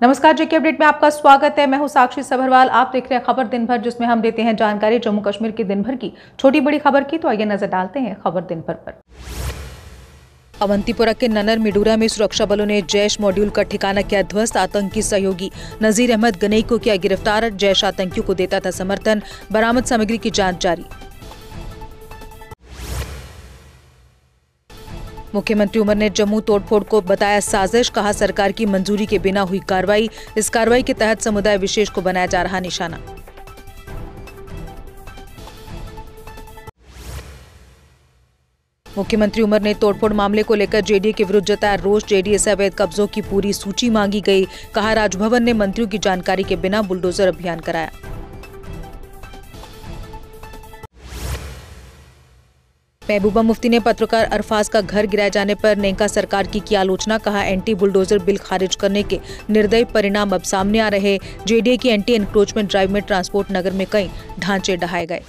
नमस्कार, जेके अपडेट में आपका स्वागत है। मैं हूं साक्षी सभरवाल। आप देख रहे हैं खबर दिन भर, जिसमें हम देते हैं जानकारी जम्मू कश्मीर की दिन भर की छोटी बड़ी खबर की। तो आइए नजर डालते हैं खबर दिन भर पर। अवंतीपुरा के ननर मिडूरा में सुरक्षा बलों ने जैश मॉड्यूल का ठिकाना किया ध्वस्त। आतंकी सहयोगी नजीर अहमद गनई को किया गिरफ्तार। जैश आतंकियों को देता था समर्थन। बरामद सामग्री की जांच जारी। मुख्यमंत्री उमर ने जम्मू तोड़फोड़ को बताया साजिश। कहा, सरकार की मंजूरी के बिना हुई कार्रवाई। इस कार्रवाई के तहत समुदाय विशेष को बनाया जा रहा निशाना। मुख्यमंत्री उमर ने तोड़फोड़ मामले को लेकर जेडीए के विरुद्ध जताया रोष। जेडीए से अवैध कब्जों की पूरी सूची मांगी गई। कहा, राजभवन ने मंत्रियों की जानकारी के बिना बुलडोजर अभियान कराया। महबूबा मुफ्ती ने पत्रकार अरफाज का घर गिराए जाने पर नेका सरकार की आलोचना। कहा, एंटी बुलडोजर बिल खारिज करने के निर्दयी परिणाम अब सामने आ रहे। जेडीए की एंटी एनक्रोचमेंट ड्राइव में ट्रांसपोर्ट नगर में कई ढांचे ढहाए गए।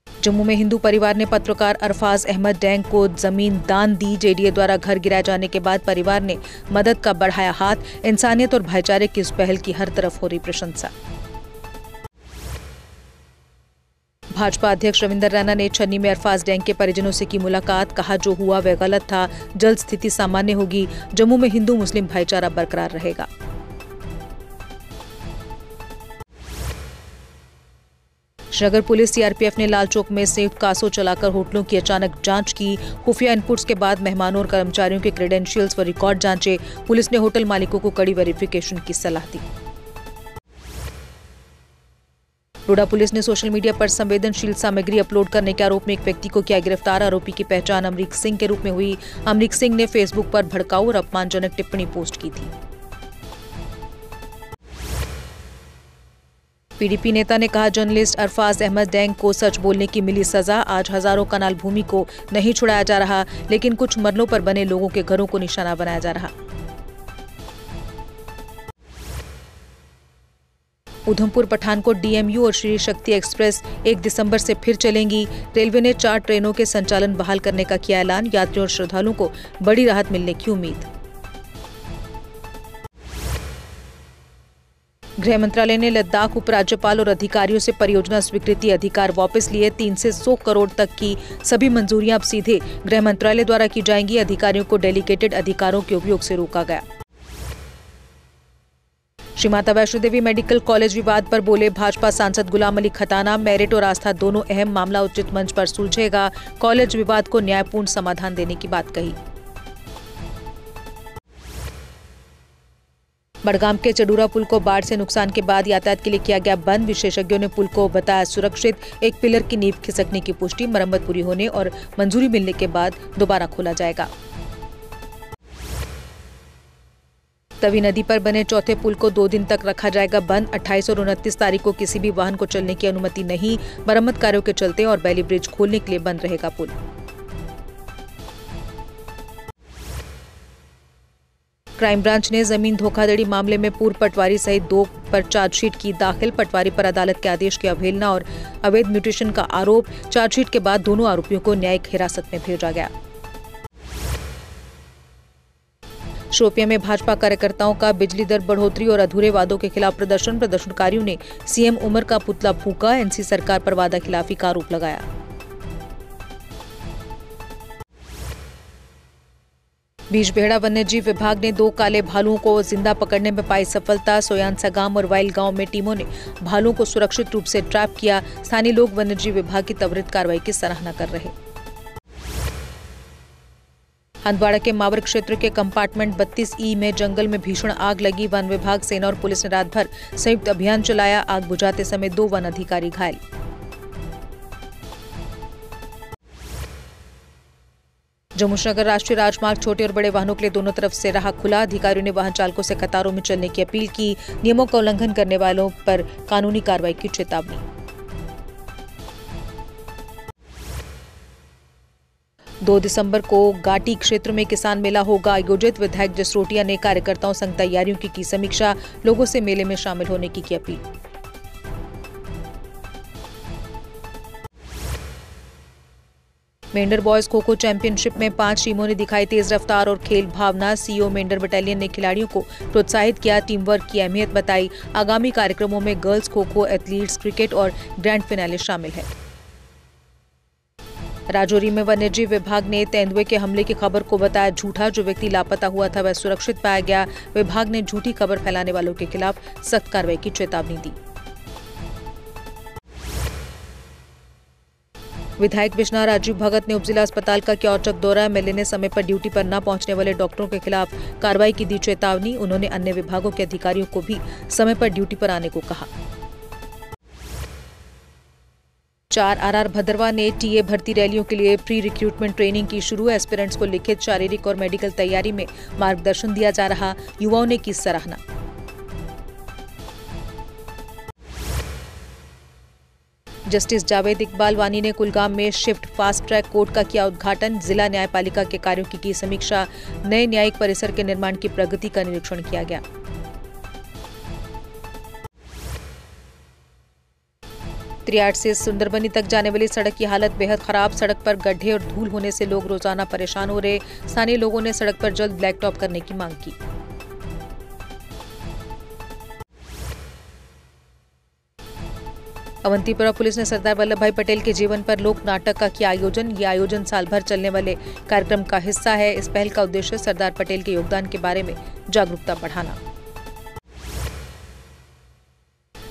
जम्मू में हिंदू परिवार ने पत्रकार अरफाज अहमद डैंग को जमीन दान दी। जेडीए द्वारा घर गिराए जाने के बाद परिवार ने मदद का बढ़ाया हाथ। इंसानियत और भाईचारे की इस पहल की हर तरफ हो रही प्रशंसा। भाजपा अध्यक्ष रविंदर रैना ने छन्नी में अरफाज डैंग के परिजनों से की मुलाकात। कहा, जो हुआ वह गलत था, जल्द स्थिति सामान्य होगी। जम्मू में हिंदू मुस्लिम भाईचारा बरकरार रहेगा। श्रीनगर पुलिस सीआरपीएफ ने लाल चौक में संयुक्त कासो चलाकर होटलों की अचानक जांच की। खुफिया इनपुट्स के बाद मेहमानों और कर्मचारियों के क्रेडेंशियल्स व रिकॉर्ड जांचे। पुलिस ने होटल मालिकों को कड़ी वेरिफिकेशन की सलाह दी। डोडा पुलिस ने सोशल मीडिया पर संवेदनशील सामग्री अपलोड करने के आरोप में एक व्यक्ति को किया गिरफ्तार। आरोपी की पहचान अमरीक सिंह के रूप में हुई। अमरीक सिंह ने फेसबुक पर भड़काऊ और अपमानजनक टिप्पणी पोस्ट की थी। पीडीपी नेता ने कहा, जर्नलिस्ट अरफाज अहमद डैंग को सच बोलने की मिली सजा। आज हजारों कनाल भूमि को नहीं छुड़ाया जा रहा, लेकिन कुछ मरलों पर बने लोगों के घरों को निशाना बनाया जा रहा। उधमपुर पठानकोट डीएमयू और श्री शक्ति एक्सप्रेस 1 दिसंबर से फिर चलेंगी। रेलवे ने 4 ट्रेनों के संचालन बहाल करने का किया ऐलान। यात्रियों और श्रद्धालुओं को बड़ी राहत मिलने की उम्मीद। गृह मंत्रालय ने लद्दाख उपराज्यपाल और अधिकारियों से परियोजना स्वीकृति अधिकार वापस लिए। 3 से 100 करोड़ तक की सभी मंजूरियां अब सीधे गृह मंत्रालय द्वारा की जाएंगी। अधिकारियों को डेलीगेटेड अधिकारों के उपयोग से रोका गया। श्री माता वैष्णो देवी मेडिकल कॉलेज विवाद पर बोले भाजपा सांसद गुलाम अली खताना। मेरिट और आस्था दोनों अहम, मामला उचित मंच पर सुलझेगा। कॉलेज विवाद को न्यायपूर्ण समाधान देने की बात कही। बड़गाम के चडूरा पुल को बाढ़ से नुकसान के बाद यातायात के लिए किया गया बंद। विशेषज्ञों ने पुल को बताया सुरक्षित। एक पिलर की नींव खिसकने की पुष्टि। मरम्मत पूरी होने और मंजूरी मिलने के बाद दोबारा खोला जाएगा। तवी नदी पर बने चौथे पुल को 2 दिन तक रखा जाएगा बंद। 28 और 29 तारीख को किसी भी वाहन को चलने की अनुमति नहीं। मरम्मत कार्यों के चलते और बैली ब्रिज खोलने के लिए बंद रहेगा पुल। क्राइम ब्रांच ने जमीन धोखाधड़ी मामले में पूर्व पटवारी सहित 2 पर चार्जशीट की दाखिल। पटवारी पर अदालत के आदेश की अवहेलना और अवैध म्यूटेशन का आरोप। चार्जशीट के बाद दोनों आरोपियों को न्यायिक हिरासत में भेजा गया। शोपियां में भाजपा कार्यकर्ताओं का बिजली दर बढ़ोतरी और अधूरे वादों के खिलाफ प्रदर्शन। प्रदर्शनकारियों ने सीएम उमर का पुतला फूंका। एनसी सरकार पर वादा खिलाफी का आरोप लगाया। बीजबेहड़ा वन्यजीव विभाग ने 2 काले भालुओं को जिंदा पकड़ने में पाई सफलता। सोयान सगाम और वाइल गांव में टीमों ने भालुओं को सुरक्षित रूप से ट्रैप किया। स्थानीय लोग वन्यजीव विभाग की त्वरित कार्रवाई की सराहना कर रहे। हंदवाड़ा के मावर क्षेत्र के कंपार्टमेंट 32E में जंगल में भीषण आग लगी। वन विभाग, सेना और पुलिस ने रात भर संयुक्त अभियान चलाया। आग बुझाते समय 2 वन अधिकारी घायल। जम्मू श्रीनगर राष्ट्रीय राजमार्ग छोटे और बड़े वाहनों के लिए दोनों तरफ से रहा खुला। अधिकारियों ने वाहन चालकों से कतारों में चलने की अपील की। नियमों का उल्लंघन करने वालों पर कानूनी कार्रवाई की चेतावनी। 2 दिसंबर को घाटी क्षेत्र में किसान मेला होगा आयोजित। विधायक जसरोटिया ने कार्यकर्ताओं संग तैयारियों की समीक्षा। लोगों से मेले में शामिल होने की appeal. Mendhar boys kho kho championship में 5 टीमों ने दिखाई तेज रफ्तार और खेल भावना। सीईओ मेंढर बटालियन ने खिलाड़ियों को प्रोत्साहित किया, टीम वर्क की अहमियत बताई। आगामी कार्यक्रमों में girls kho kho, athletes, cricket और ग्रैंड फिनाले शामिल है। राजौरी में वन्यजीव विभाग ने तेंदुए के हमले की खबर को बताया झूठा। जो व्यक्ति लापता हुआ था वह सुरक्षित पाया गया। विभाग ने झूठी खबर फैलाने वालों के खिलाफ सख्त कार्रवाई की चेतावनी दी। विधायक विष्णा राजीव भगत ने उपजिला अस्पताल का किया औचक दौरा। एमएलए ने समय पर ड्यूटी पर न पहुंचने वाले डॉक्टरों के खिलाफ कार्रवाई की दी चेतावनी। उन्होंने अन्य विभागों के अधिकारियों को भी समय पर ड्यूटी पर आने को कहा। 4 RR भद्रवा ने टीए भर्ती रैलियों के लिए प्री रिक्रूटमेंट ट्रेनिंग की शुरू। एस्पिरेंट्स को लिखित, शारीरिक और मेडिकल तैयारी में मार्गदर्शन दिया जा रहा। युवाओं ने की सराहना। जस्टिस जावेद इकबाल वानी ने कुलगाम में शिफ्ट फास्ट ट्रैक कोर्ट का किया उद्घाटन। जिला न्यायपालिका के कार्यों की समीक्षा। नए न्यायिक परिसर के निर्माण की प्रगति का निरीक्षण किया गया। त्रियाट से सुंदरबनी तक जाने वाली सड़क की हालत बेहद खराब। सड़क पर गड्ढे और धूल होने से लोग रोजाना परेशान हो रहे। स्थानीय लोगों ने सड़क पर जल्द ब्लैक टॉप करने की मांग की। अवंतीपुरा पुलिस ने सरदार वल्लभ भाई पटेल के जीवन पर लोक नाटक का किया आयोजन। ये आयोजन साल भर चलने वाले कार्यक्रम का हिस्सा है। इस पहल का उद्देश्य सरदार पटेल के योगदान के बारे में जागरूकता बढ़ाना।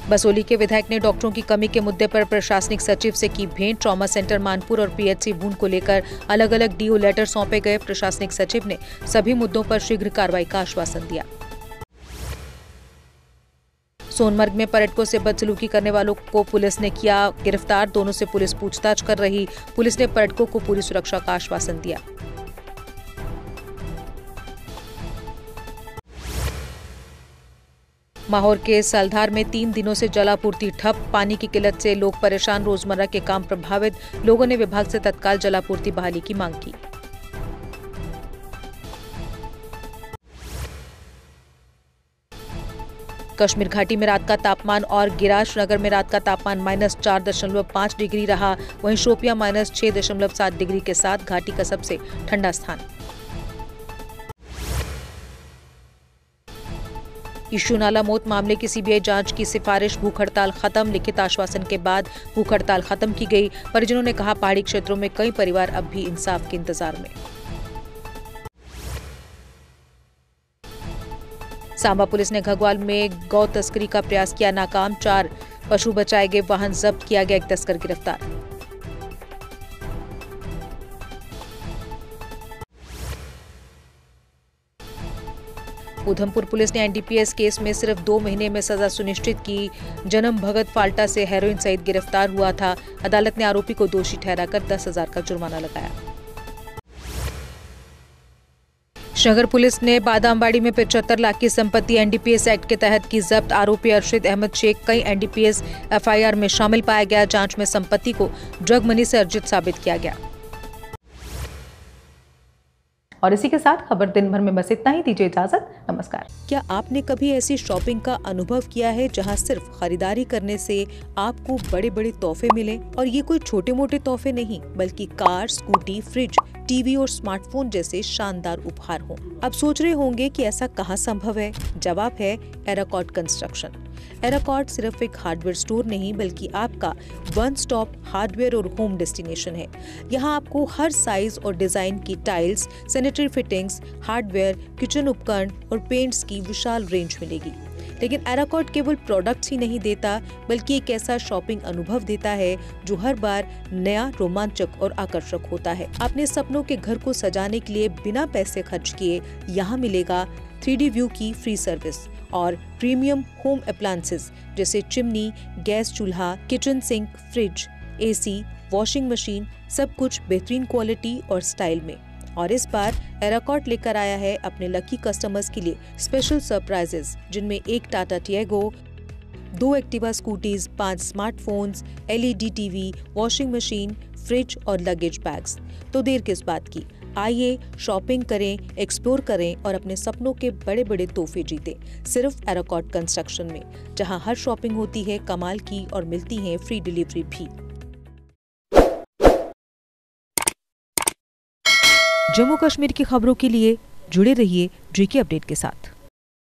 बसोली के विधायक ने डॉक्टरों की कमी के मुद्दे पर प्रशासनिक सचिव से की भेंट। ट्रॉमा सेंटर मानपुर और पीएचसी बूंद को लेकर अलग अलग डीओ लेटर सौंपे गए। प्रशासनिक सचिव ने सभी मुद्दों पर शीघ्र कार्रवाई का आश्वासन दिया। सोनमर्ग में पर्यटकों से बदसलूकी करने वालों को पुलिस ने किया गिरफ्तार। दोनों से पुलिस पूछताछ कर रही। पुलिस ने पर्यटकों को पूरी सुरक्षा का आश्वासन दिया। माहौर के सालधार में 3 दिनों से जलापूर्ति ठप। पानी की किल्लत से लोग परेशान, रोजमर्रा के काम प्रभावित। लोगों ने विभाग से तत्काल जलापूर्ति बहाली की मांग की। कश्मीर घाटी में रात का तापमान और गिरा। श्रीनगर में रात का तापमान -4.5 डिग्री रहा। वहीं शोपियां -6.7 डिग्री के साथ घाटी का सबसे ठंडा स्थान। इशू नाला मौत मामले की सीबीआई जांच की सिफारिश। भूख हड़ताल खत्म। लिखित आश्वासन के बाद भूख हड़ताल खत्म की गई। परिजनों ने कहा पहाड़ी क्षेत्रों में कई परिवार अब भी इंसाफ के इंतजार में। सांबा पुलिस ने घगवाल में गौ तस्करी का प्रयास किया नाकाम। 4 पशु बचाए गए, वाहन जब्त किया गया, एक तस्कर गिरफ्तार। उधमपुर पुलिस ने एनडीपीएस केस में सिर्फ 2 महीने में सजा सुनिश्चित की। जन्म भगत फाल्टा से हेरोइन सहित गिरफ्तार हुआ था। अदालत ने आरोपी को दोषी ठहराकर 10,000 का जुर्माना लगाया। श्रीनगर पुलिस ने बादामबाड़ी में 75 लाख की संपत्ति एनडीपीएस एक्ट के तहत की जब्त। आरोपी अर्शिद अहमद शेख कई एनडीपीएस एफआईआर में शामिल पाया गया। जांच में संपत्ति को ड्रग मनी से अर्जित साबित किया गया। और इसी के साथ खबर दिन भर में बस इतना ही। दीजिए इजाजत, नमस्कार। क्या आपने कभी ऐसी शॉपिंग का अनुभव किया है जहां सिर्फ खरीदारी करने से आपको बड़े बड़े तोहफे मिले? और ये कोई छोटे मोटे तोहफे नहीं, बल्कि कार, स्कूटी, फ्रिज, टीवी और स्मार्टफोन जैसे शानदार उपहार हों। अब सोच रहे होंगे कि ऐसा कहाँ संभव है? जवाब है एराकॉर्ड कंस्ट्रक्शन। एराकॉर्ड सिर्फ एक हार्डवेयर स्टोर नहीं, बल्कि आपका वन स्टॉप हार्डवेयर और होम डेस्टिनेशन है। यहाँ आपको हर साइज और डिजाइन की tiles, sanitary fittings, hardware, kitchen उपकरण और पेंट्स की विशाल रेंज मिलेगी। लेकिन एराकॉर्ड केवल प्रोडक्ट्स ही नहीं देता, बल्कि एक ऐसा शॉपिंग अनुभव देता है जो हर बार नया, रोमांचक और आकर्षक होता है। अपने सपनों के घर को सजाने के लिए बिना पैसे खर्च किए यहाँ मिलेगा 3D व्यू की फ्री सर्विस और प्रीमियम होम अप्लायंसेस जैसे चिमनी, गैस चूल्हा, kitchen sink, fridge, AC, washing machine, सब कुछ बेहतरीन क्वालिटी और स्टाइल में। और इस बार एराकॉर्ड लेकर आया है अपने लकी कस्टमर्स के लिए स्पेशल सरप्राइजेस, जिनमें एक Tata Tiago, 2 Activa scooties, 5 smartphones, LED TV, washing machine, fridge और लगेज बैग्स। तो देर किस बात की, आइए शॉपिंग करें, एक्सप्लोर करें और अपने सपनों के बड़े बड़े तोहफे जीतें, सिर्फ एराकॉर्ड कंस्ट्रक्शन में, जहां हर शॉपिंग होती है कमाल की और मिलती है फ्री डिलीवरी भी। जम्मू कश्मीर की खबरों के लिए जुड़े रहिए JK अपडेट के साथ।